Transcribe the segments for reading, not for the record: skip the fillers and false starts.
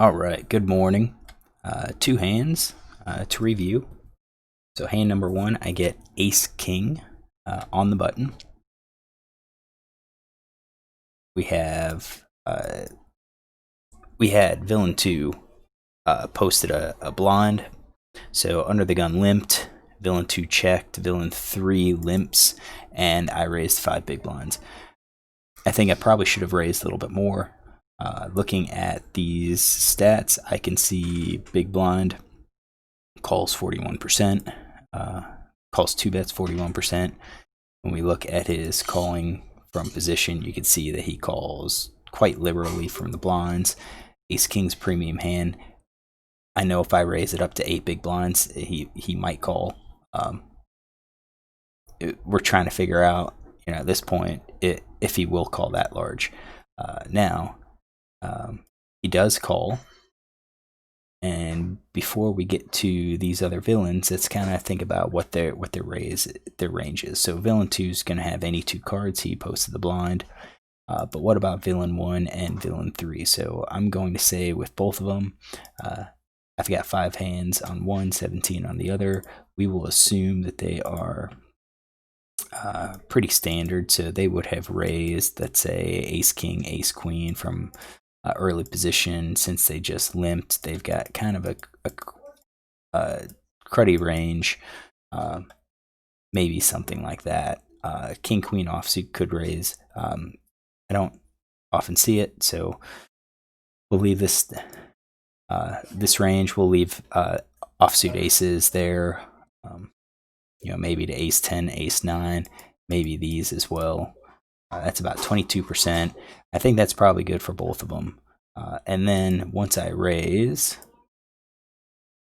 All right, good morning. Two hands to review. So hand number one, I get Ace King on the button. We have we had Villain 2 posted a blind. So Under the Gun limped, Villain 2 checked, Villain 3 limps, and I raised 5 big blinds. I think I probably should have raised a little bit more. Looking at these stats, I can see big blind calls 41%, calls 2 bets 41%. When we look at his calling from position, you can see that he calls quite liberally from the blinds. Ace King's premium hand. I know if I raise it up to 8 big blinds, he might call. We're trying to figure out, at this point, if he will call that large. Now, he does call. And before we get to these other villains, let's kind of think about what their range is. So Villain 2 is going to have any 2 cards. He posted the blind. But what about Villain 1 and Villain 3? So I'm going to say with both of them, I've got 5 hands on one, 17 on the other. We will assume that they are pretty standard. So they would have raised, let's say, Ace King, Ace Queen from early position. Since they just limped, they've got kind of a cruddy range, maybe something like that. King Queen offsuit could raise. I don't often see it, so we'll leave this range. We'll leave offsuit aces there. Maybe to ace 10, ace 9, maybe these as well. That's about 22%. I think that's probably good for both of them. And then once I raise,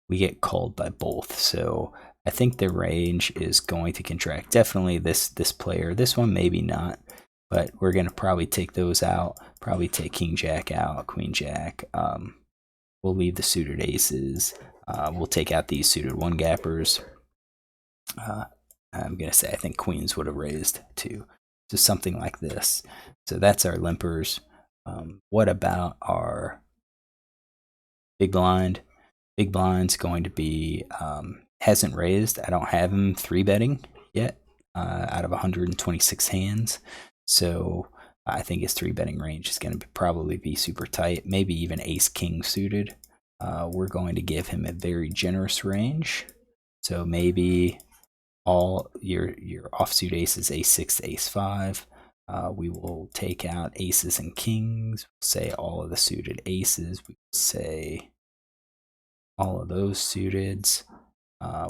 we get called by both. So I think the range is going to contract. Definitely this player. This one maybe not, but we're going to probably take those out. Probably take King Jack out, Queen Jack. We'll leave the suited aces. We'll take out these suited one gappers. I'm going to say I think queens would have raised too. So something like this. So that's our limpers. What about our big blind? Big blind's going to be hasn't raised. I don't have him 3-betting yet out of 126 hands. So I think his 3-betting range is going to probably be super tight. Maybe even Ace King suited. We're going to give him a very generous range. So maybe all your offsuit aces, ace 6 to ace 5. We will take out aces and kings. We'll say all of the suited aces. We will say all of those suiteds.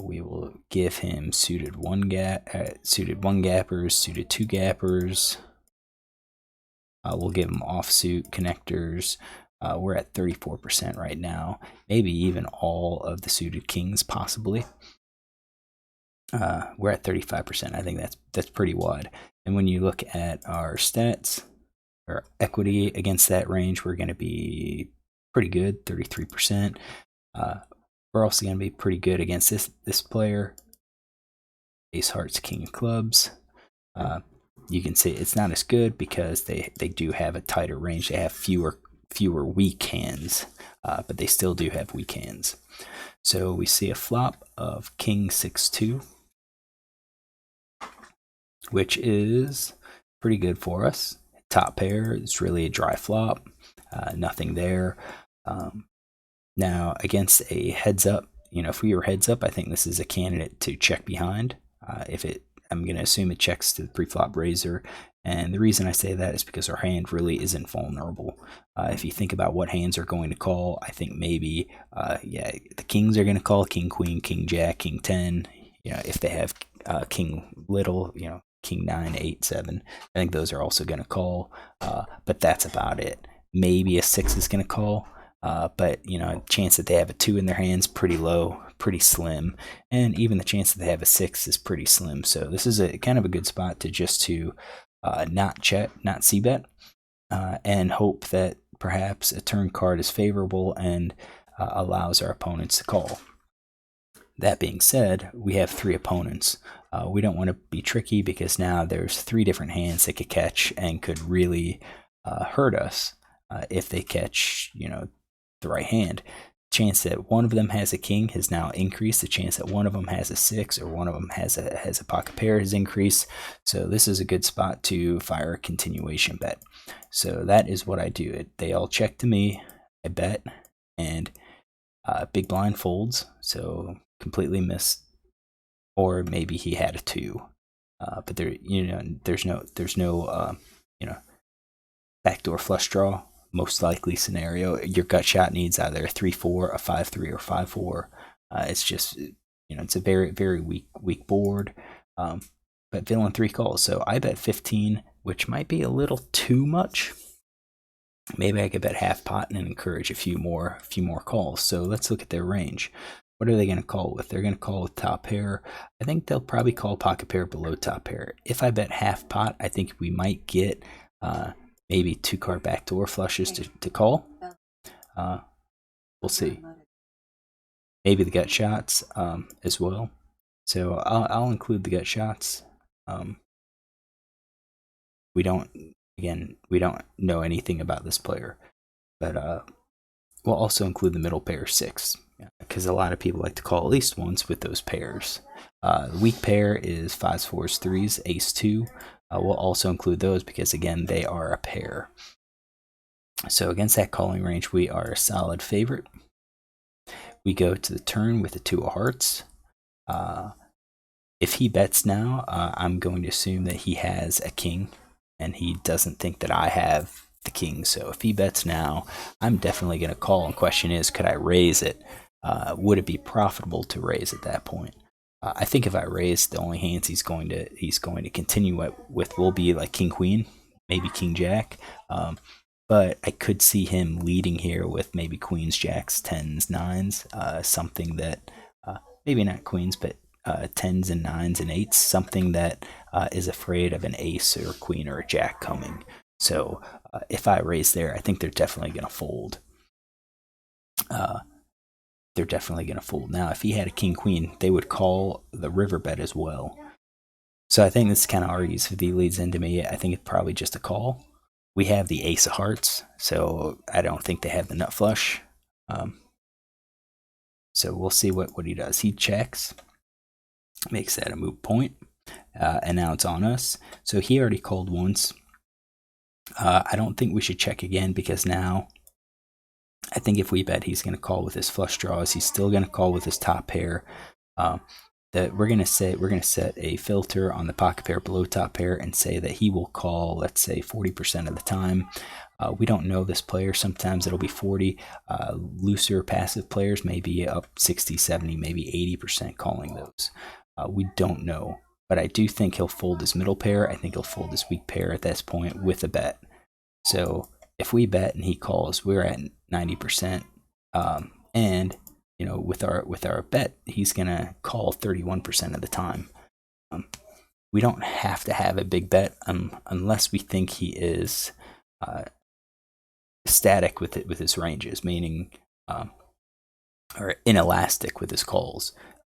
We will give him suited one gappers, suited 2 gappers. We'll give him offsuit connectors. We're at 34% right now. Maybe even all of the suited kings, possibly. We're at 35%. I think that's pretty wide. And when you look at our stats, or equity against that range, we're going to be pretty good, 33%. We're also going to be pretty good against this player, Ace Hearts, King of Clubs. You can see it's not as good because they do have a tighter range. They have fewer weak hands, but they still do have weak hands. So we see a flop of King 6-2, which is pretty good for us. Top pair is really a dry flop, nothing there. Now against a heads up, if we were heads up, I think this is a candidate to check behind. I'm going to assume it checks to the pre-flop raiser. And the reason I say that is because our hand really isn't vulnerable. If you think about what hands are going to call, I think maybe, the kings are going to call King, Queen, King, Jack, King 10. If they have King Little, King 9, 8, 7. I think those are also going to call, but that's about it. Maybe a 6 is going to call, but chance that they have a 2 in their hands pretty low, pretty slim, and even the chance that they have a 6 is pretty slim. So this is a kind of a good spot to not check, not c-bet, and hope that perhaps a turn card is favorable and allows our opponents to call. That being said, we have 3 opponents. We don't want to be tricky because now there's 3 different hands that could catch and could really hurt us if they catch, the right hand. Chance that one of them has a king has now increased. The chance that one of them has a 6 or one of them has a pocket pair has increased. So this is a good spot to fire a continuation bet. So that is what I do. They all check to me. I bet, and big blind folds. So completely missed, or maybe he had a 2. But there, there's no backdoor flush draw. Most likely scenario, your gut shot needs either a 3-4, a 5-3, or 5-4. It's just, it's a very, very weak board. But villain 3 calls. So I bet 15, which might be a little too much. Maybe I could bet half pot and encourage a few more calls. So let's look at their range. What are they going to call with? They're going to call with top pair. I think they'll probably call pocket pair below top pair. If I bet half pot, I think we might get maybe 2-card backdoor flushes to call. We'll see. Maybe the gut shots as well. So I'll include the gut shots. We don't know anything about this player, but we'll also include the middle pair 6, because a lot of people like to call at least once with those pairs. The weak pair is 5s, 4s, 3s, ace 2. We'll also include those because, again, they are a pair. So against that calling range, we are a solid favorite. We go to the turn with the 2 of hearts. If he bets now, I'm going to assume that he has a king, and he doesn't think that I have the king. So if he bets now, I'm definitely going to call. And question is, could I raise it? Would it be profitable to raise at that point? I think if I raise, the only hands he's going to continue with will be like king queen, maybe king jack. But I could see him leading here with maybe queens, jacks, 10s, 9s, something that maybe not queens, but 10s and 9s and 8s, something that is afraid of an ace or a queen or a jack coming. So if I raise there, I think they're definitely going to fold. They're definitely going to fold. Now, if he had a king queen, they would call the river bet as well. So I think this kind of argues, if he leads into me, I think it's probably just a call. We have the ace of hearts, so I don't think they have the nut flush. So we'll see what he does. He checks, makes that a moot point, and now it's on us. So he already called once. I don't think we should check again, because now I think if we bet, he's going to call with his flush draws. He's still going to call with his top pair. That we're going to set a filter on the pocket pair below top pair and say that he will call, let's say, 40% of the time. We don't know this player. Sometimes it'll be 40. Looser passive players may be up 60, 70, maybe 80% calling those. We don't know. But I do think he'll fold his middle pair. I think he'll fold his weak pair at this point with a bet. So if we bet and he calls, we're at 90%. And with our bet, he's gonna call 31% of the time. We don't have to have a big bet unless we think he is static with his ranges, meaning or inelastic with his calls,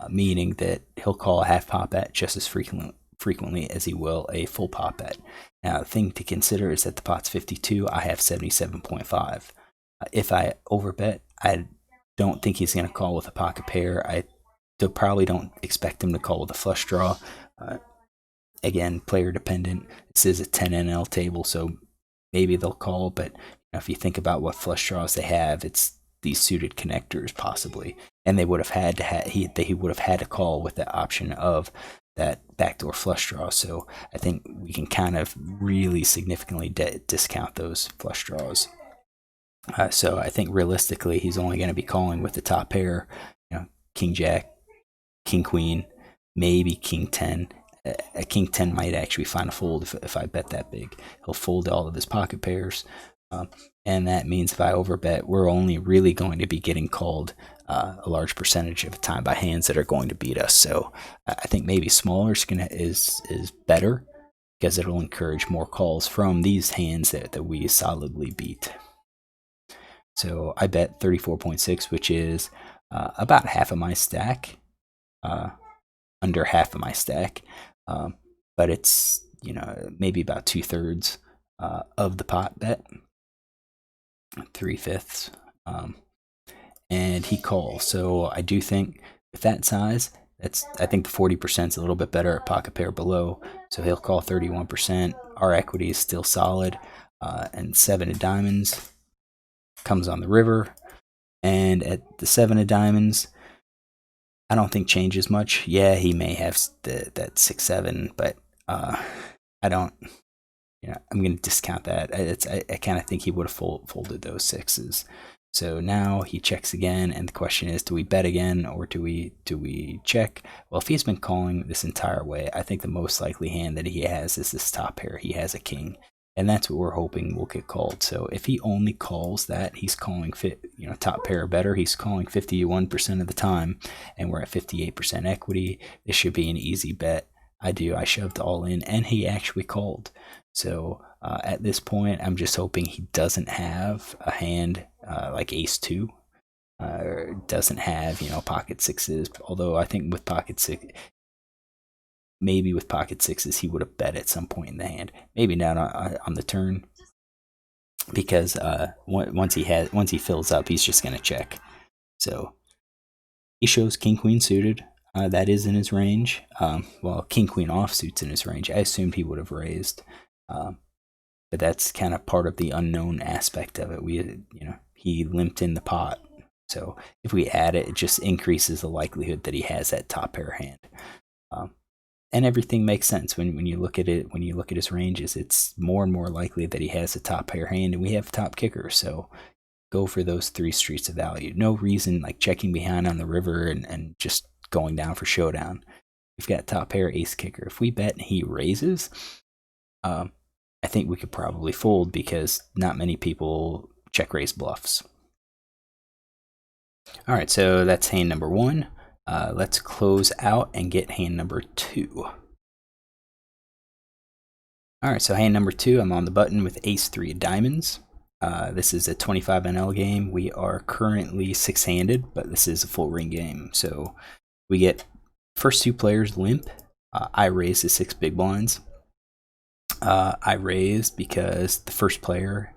meaning that he'll call a half pot bet just as frequently as he will a full pot bet. Now, the thing to consider is that the pot's 52. I have 77.5. If I overbet, I don't think he's going to call with a pocket pair. I probably don't expect him to call with a flush draw. Again, player dependent. This is a 10 NL table, so maybe they'll call. But if you think about what flush draws they have, it's these suited connectors possibly, and they would have had to he would have had to call with the option of that backdoor flush draw. So I think we can kind of really significantly discount those flush draws. So I think realistically, he's only going to be calling with the top pair, king jack, king queen, maybe king 10. A king 10 might actually find a fold if I bet that big. He'll fold all of his pocket pairs. And that means if I overbet, we're only really going to be getting called a large percentage of the time by hands that are going to beat us. So I think maybe smaller is better, because it'll encourage more calls from these hands that we solidly beat. So I bet 34.6, which is about half of my stack, under half of my stack, but it's maybe about 2/3 of the pot bet, 3/5. and he calls. So I do think with that size, I think the 40% is a little bit better at pocket pair below. So he'll call 31%. Our equity is still solid, and 7 of diamonds comes on the river, and at the 7 of diamonds, I don't think changes much. Yeah, he may have that 6-7, but I don't. I'm going to discount that. I kind of think he would have folded those 6s. So now he checks again, and the question is, do we bet again or do we check? Well, if he's been calling this entire way, I think the most likely hand that he has is this top pair. He has a king, and that's what we're hoping will get called. So if he only calls that, he's calling top pair or better. He's calling 51% of the time, and we're at 58% equity. This should be an easy bet. I shoved all in, and he actually called. So at this point, I'm just hoping he doesn't have a hand like ace-2, or doesn't have pocket 6s. Although I think with pocket 6, maybe with pocket 6s, he would have bet at some point in the hand. Maybe not on the turn, because once he fills up, he's just gonna check. So he shows king queen suited. That is in his range. Well, king queen offsuit's in his range. I assumed he would have raised, but that's kind of part of the unknown aspect of it. He limped in the pot, so if we add it, it just increases the likelihood that he has that top pair hand. And everything makes sense when you look at it. When you look at his ranges, it's more and more likely that he has a top pair hand, and we have top kicker. So go for those 3 streets of value. No reason like checking behind on the river and just going down for showdown. We've got top pair ace kicker. If we bet and he raises, I think we could probably fold, because not many people check raise bluffs. All right, so that's hand number 1. Let's close out and get hand number 2. All right, so hand number 2, I'm on the button with ace-3 of diamonds. This is a 25 NL game. We are currently 6-handed, but this is a full ring game. So we get first 2 players limp. I raise to 6 big blinds. I raised because the first player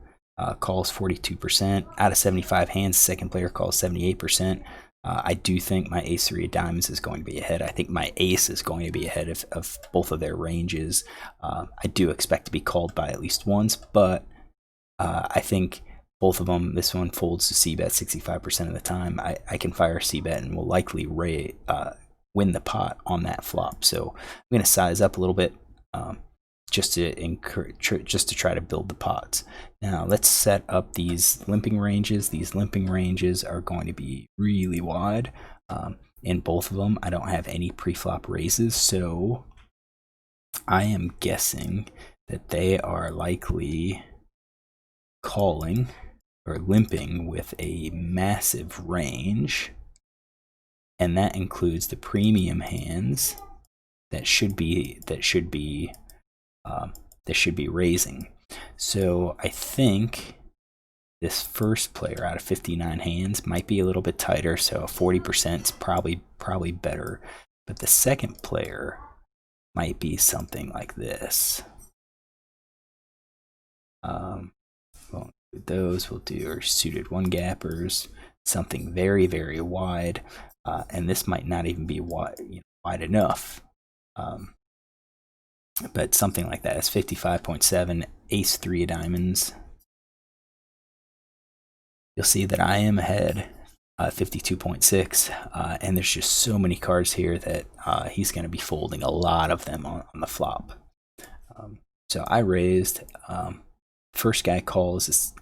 calls 42%. Out of 75 hands, the second player calls 78%. I do think my ace-3 of diamonds is going to be ahead. I think my ace is going to be ahead of both of their ranges. I do expect to be called by at least once, but I think both of them, this one folds to c-bet 65% of the time. I can fire c-bet and will likely win the pot on that flop. So I'm going to size up a little bit, just to try to build the pots. Now let's set up these limping ranges. These limping ranges are going to be really wide. In both of them, I don't have any pre-flop raises, so I am guessing that they are likely calling or limping with a massive range, and that includes the premium hands that should be raising. So I think this first player out of 59 hands might be a little bit tighter, so 40% is probably better. But the second player might be something like this. Those we'll do are suited 1-gappers, something very, very wide, and this might not even be wide enough. But something like that is 55.7, ace-3 of diamonds. You'll see that I am ahead, 52.6, and there's just so many cards here that he's going to be folding a lot of them on the flop. So I raised. First guy calls,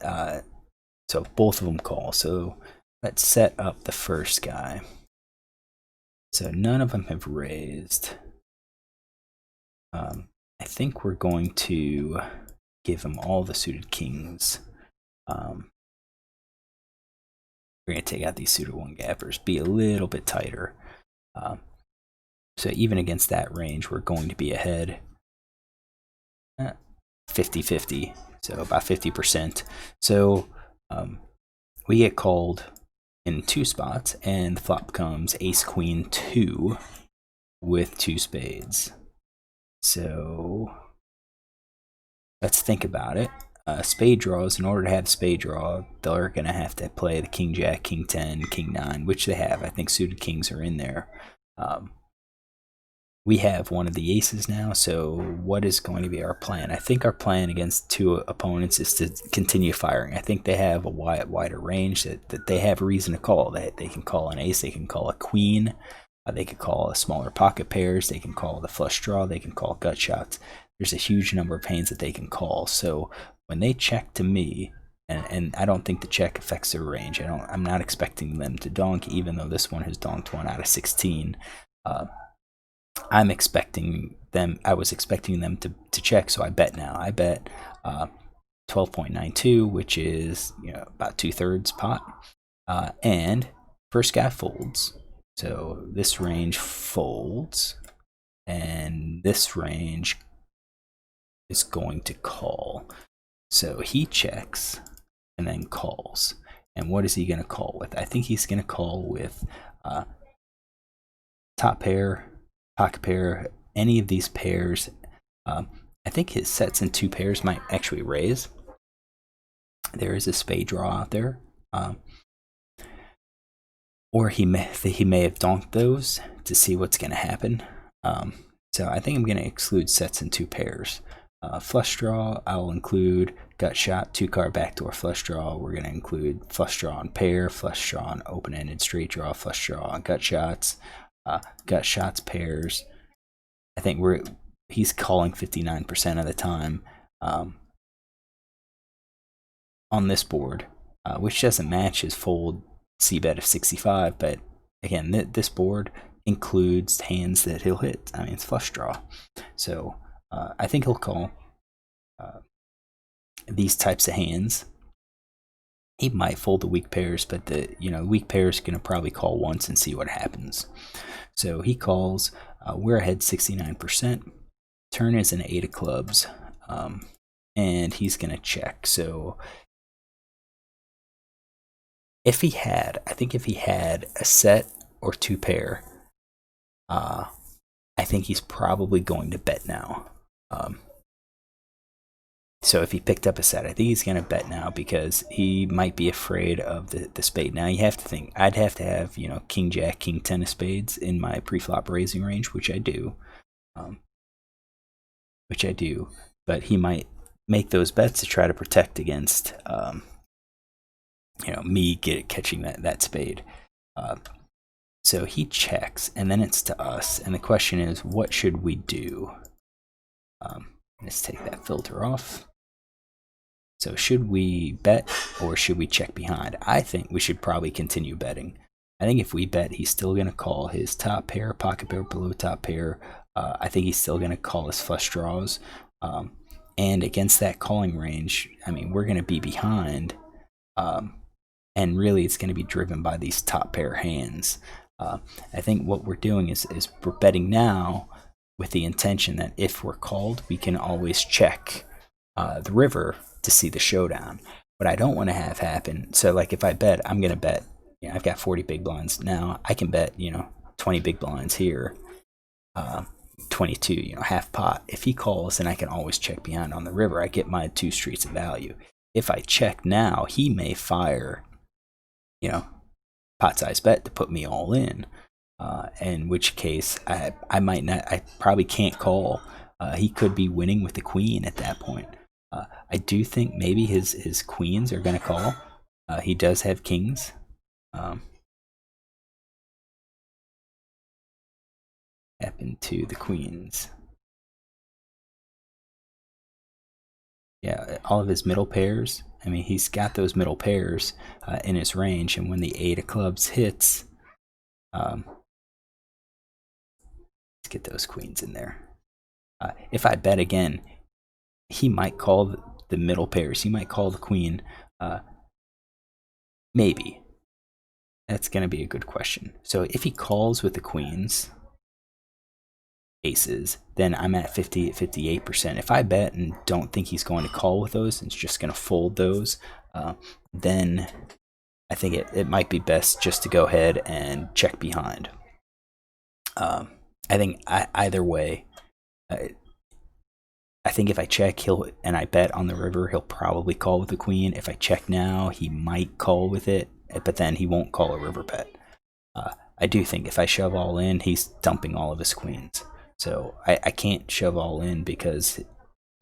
so both of them call. So let's set up the first guy. So none of them have raised. I think we're going to give him all the suited kings. We're going to take out these suited 1-gappers, be a little bit tighter. So even against that range, we're going to be ahead 50-50, so about 50%. So we get called in 2 spots, and the flop comes ace-queen 2 with 2 spades. So let's think about it. spade draws, in order to have spade draw, they're going to have to play the king jack, king 10, king 9, which they have. I think suited kings are in there. We have one of the aces now, so what is going to be our plan? I think our plan against two opponents is to continue firing. I think they have a wider range that they have reason to call. That they can call an ace, they can call a queen, they can call a smaller pocket pairs, they can call the flush draw, they can call gut shots. There's a huge number of hands that they can call. So when they check to me, and I don't think the check affects their range. I'm not expecting them to donk, even though this one has donked 1 out of 16. I was expecting them to check, so I bet now. I bet 12.92, which is about 2/3 pot. And first guy folds. So this range folds, and this range is going to call. So he checks and then calls. And what is he going to call with? I think he's going to call with top pair, pocket pair, any of these pairs. I think his sets in 2 pairs might actually raise. There is a spade draw out there. Or he may have donked those to see what's going to happen. So I think I'm going to exclude sets in 2 pairs. Flush draw, I'll include gut shot, 2-card backdoor flush draw. We're going to include flush draw on pair, flush draw on open-ended straight draw, flush draw on gut shots, pairs. I think he's calling 59% of the time on this board, which doesn't match his fold c-bet of 65, but again, this board includes hands that he'll hit. I mean, it's flush draw. So I think he'll call these types of hands. He might fold the weak pairs, but the weak pairs are going to probably call once and see what happens. So he calls. We're ahead 69%. Turn is an 8 of clubs, and he's going to check. So I think if he had a set or 2 pair, I think he's probably going to bet now. So if he picked up a set, I think he's going to bet now because he might be afraid of the spade. Now you have to think, I'd have to have, king jack, king 10 of spades in my pre-flop raising range, which I do. But he might make those bets to try to protect against, me catching that spade. So he checks, and then it's to us. And the question is, what should we do? Let's take that filter off. So should we bet or should we check behind? I think we should probably continue betting. I think if we bet, he's still going to call his top pair, pocket pair, below top pair. I think he's still going to call his flush draws. And against that calling range, I mean, we're going to be behind. And really, it's going to be driven by these top pair hands. I think what we're doing is we're betting now with the intention that if we're called, we can always check the river to see the showdown. But I don't want to have happen. So like if I bet, I'm going to bet, I've got 40 big blinds now. I can bet, 20 big blinds here, 22, half pot. If he calls, then I can always check behind on the river. I get my 2 streets of value. If I check now, he may fire, pot size bet to put me all in. In which case I might not, I probably can't call. He could be winning with the queen at that point. I do think maybe his queens are going to call. He does have kings. Happen to the queens. Yeah, all of his middle pairs. I mean, he's got those middle pairs in his range, and when the 8 of clubs hits, let's get those queens in there. If I bet again, he might call the middle pairs. He might call the queen. Maybe. That's going to be a good question. So if he calls with the queens, aces, then I'm at 58%. If I bet and don't think he's going to call with those and is just going to fold those, then I think it might be best just to go ahead and check behind. I think either way, I think if I check, and I bet on the river, he'll probably call with the queen. If I check now, he might call with it, but then he won't call a river bet. I do think if I shove all in, he's dumping all of his queens. So I can't shove all in because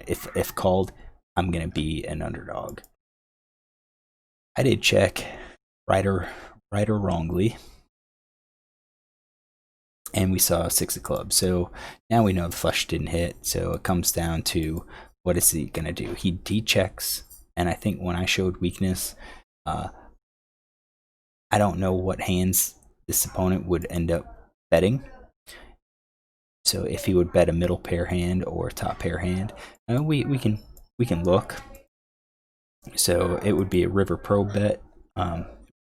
if called, I'm gonna be an underdog. I did check, right or wrongly, and we saw 6 of clubs. So now we know the flush didn't hit. So it comes down to what is he gonna do? He checks, and I think when I showed weakness, I don't know what hands this opponent would end up betting. So if he would bet a middle pair hand or top pair hand, we can look. So it would be a river probe bet.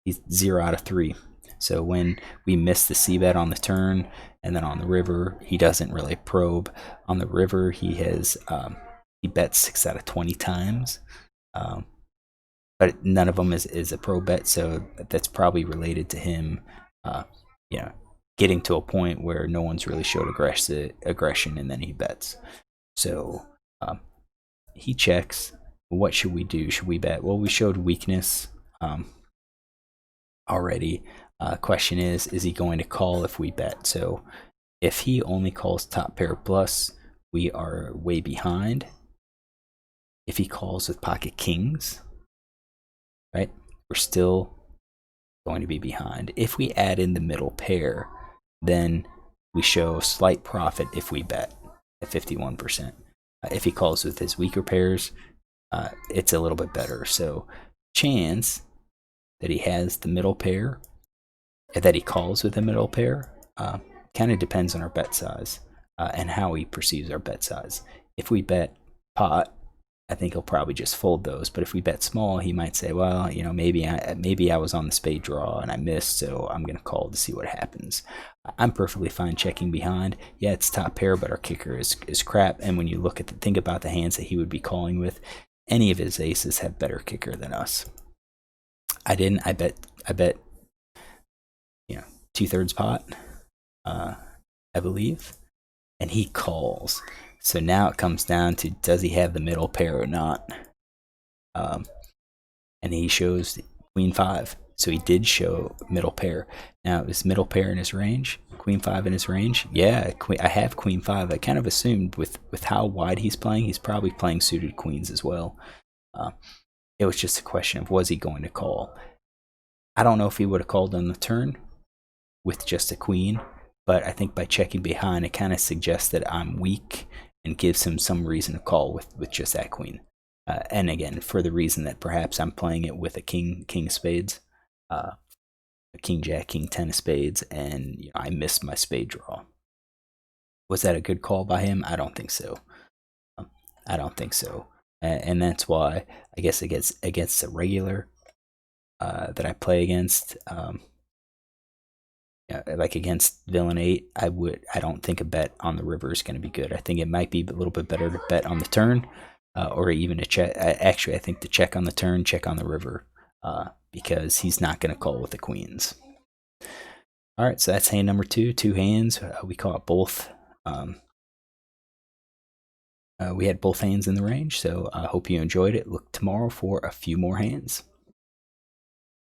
He's 0 out of 3. So when we miss the C bet on the turn, and then on the river, he doesn't really probe. On the river, he bets 6 out of 20 times. But none of them is a pro bet, so that's probably related to him, getting to a point where no one's really showed aggression, and then he bets. So he checks. What should we do? Should we bet? Well, we showed weakness already. Question is he going to call if we bet? So if he only calls top pair plus, we are way behind. If he calls with pocket kings, right, we're still going to be behind. If we add in the middle pair, then we show slight profit if we bet at 51%. If he calls with his weaker pairs, it's a little bit better. So chance that he has the middle pair, that he calls with the middle pair, kind of depends on our bet size and how he perceives our bet size. If we bet pot, I think he'll probably just fold those. But if we bet small, he might say, well, maybe I was on the spade draw and I missed, so I'm going to call to see what happens. I'm perfectly fine checking behind. Yeah, it's top pair, but our kicker is crap. And when you think about the hands that he would be calling with, any of his aces have better kicker than us. I didn't. I bet 2/3 pot, I believe, and he calls. So now it comes down to, does he have the middle pair or not? And he shows queen 5. So he did show middle pair. Now, is middle pair in his range? Queen 5 in his range? Yeah, I have queen 5. I kind of assumed with how wide he's playing, he's probably playing suited queens as well. It was just a question of, was he going to call? I don't know if he would have called on the turn with just a queen, but I think by checking behind, it kind of suggests that I'm weak and gives him some reason to call with just that queen. And again, for the reason that perhaps I'm playing it with a king of spades, a king jack, king 10 of spades, and I missed my spade draw. Was that a good call by him? I don't think so. I don't think so. And that's why, I guess, against a regular that I play against, like against villain 8, I don't think a bet on the river is going to be good. I think it might be a little bit better to bet on the turn, or even to check. Actually, I think to check on the turn, check on the river, because he's not going to call with the queens. All right, so that's hand number 2. 2 hands. We caught both. We had both hands in the range, so I hope you enjoyed it. Look tomorrow for a few more hands.